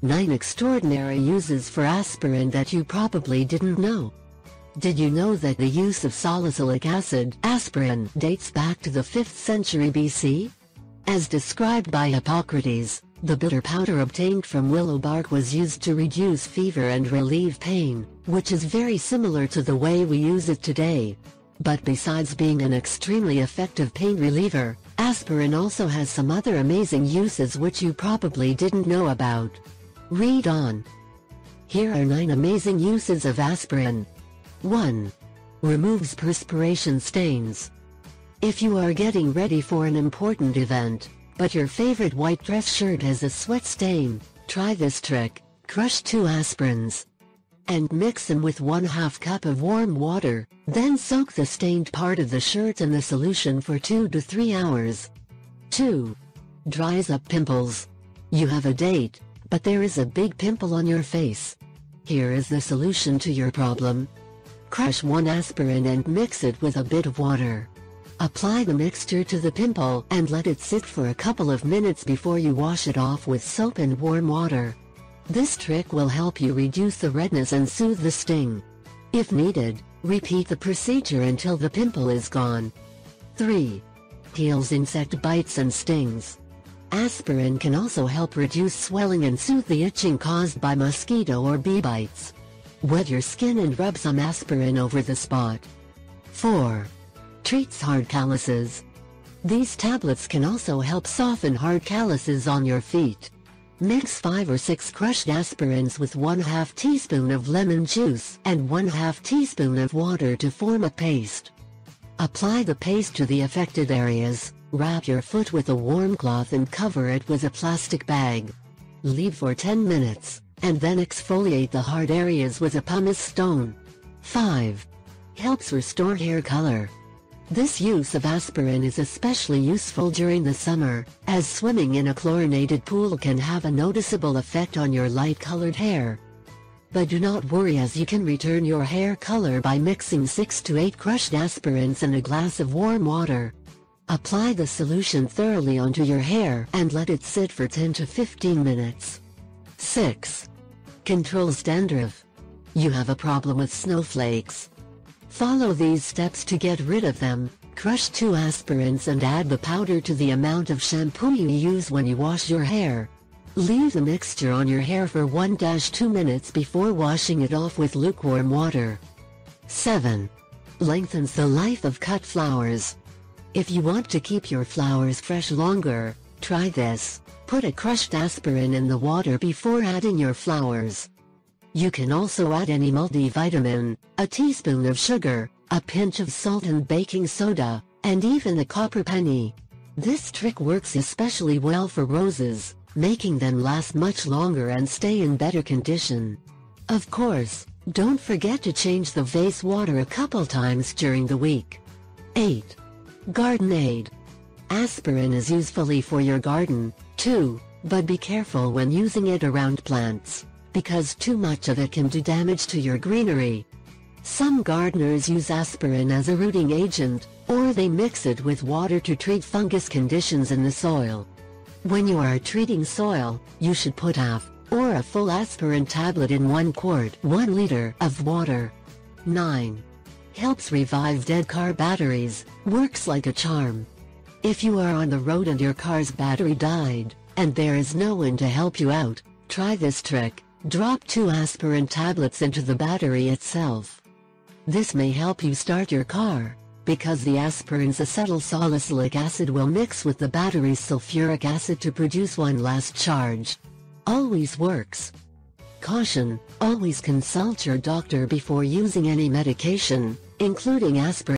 9 extraordinary uses for aspirin that you probably didn't know. Did you know that the use of salicylic acid, aspirin, dates back to the 5th century BC? As described by Hippocrates, the bitter powder obtained from willow bark was used to reduce fever and relieve pain, which is very similar to the way we use it today. But besides being an extremely effective pain reliever, aspirin also has some other amazing uses which you probably didn't know about. Read on. Here are 9 amazing uses of aspirin. 1. Removes perspiration stains. If you are getting ready for an important event, but your favorite white dress shirt has a sweat stain, try this trick. Crush 2 aspirins and mix them with 1/2 cup of warm water, then soak the stained part of the shirt in the solution for 2 to 3 hours. 2. Dries up pimples. You have a date, but there is a big pimple on your face. Here is the solution to your problem. Crush 1 aspirin and mix it with a bit of water. Apply the mixture to the pimple and let it sit for a couple of minutes before you wash it off with soap and warm water. This trick will help you reduce the redness and soothe the sting. If needed, repeat the procedure until the pimple is gone. 3. Heals insect bites and stings. Aspirin can also help reduce swelling and soothe the itching caused by mosquito or bee bites. Wet your skin and rub some aspirin over the spot. 4. Treats hard calluses. These tablets can also help soften hard calluses on your feet. Mix 5 or 6 crushed aspirins with 1/2 teaspoon of lemon juice and 1/2 teaspoon of water to form a paste. Apply the paste to the affected areas, wrap your foot with a warm cloth and cover it with a plastic bag. Leave for 10 minutes, and then exfoliate the hard areas with a pumice stone. 5. Helps restore hair color. This use of aspirin is especially useful during the summer, as swimming in a chlorinated pool can have a noticeable effect on your light-colored hair. But do not worry, as you can return your hair color by mixing 6 to 8 crushed aspirins in a glass of warm water. Apply the solution thoroughly onto your hair and let it sit for 10 to 15 minutes. 6. Controls dandruff. You have a problem with snowflakes. Follow these steps to get rid of them. Crush 2 aspirins and add the powder to the amount of shampoo you use when you wash your hair. Leave the mixture on your hair for 1-2 minutes before washing it off with lukewarm water. 7. Lengthens the life of cut flowers. If you want to keep your flowers fresh longer, try this. Put a crushed aspirin in the water before adding your flowers. You can also add any multivitamin, a teaspoon of sugar, a pinch of salt and baking soda, and even a copper penny. This trick works especially well for roses, making them last much longer and stay in better condition. Of course, don't forget to change the vase water a couple times during the week. 8. Garden aid. Aspirin is usefully for your garden, too, but be careful when using it around plants, because too much of it can do damage to your greenery. Some gardeners use aspirin as a rooting agent, or they mix it with water to treat fungus conditions in the soil. When you are treating soil, you should put half, or a full aspirin tablet in 1 quart, 1 liter of water. 9. Helps revive dead car batteries, works like a charm. If you are on the road and your car's battery died, and there is no one to help you out, try this trick. Drop 2 aspirin tablets into the battery itself. This may help you start your car, because the aspirin's acetylsalicylic acid will mix with the battery's sulfuric acid to produce one last charge. Always works. Caution: always consult your doctor before using any medication, including aspirin.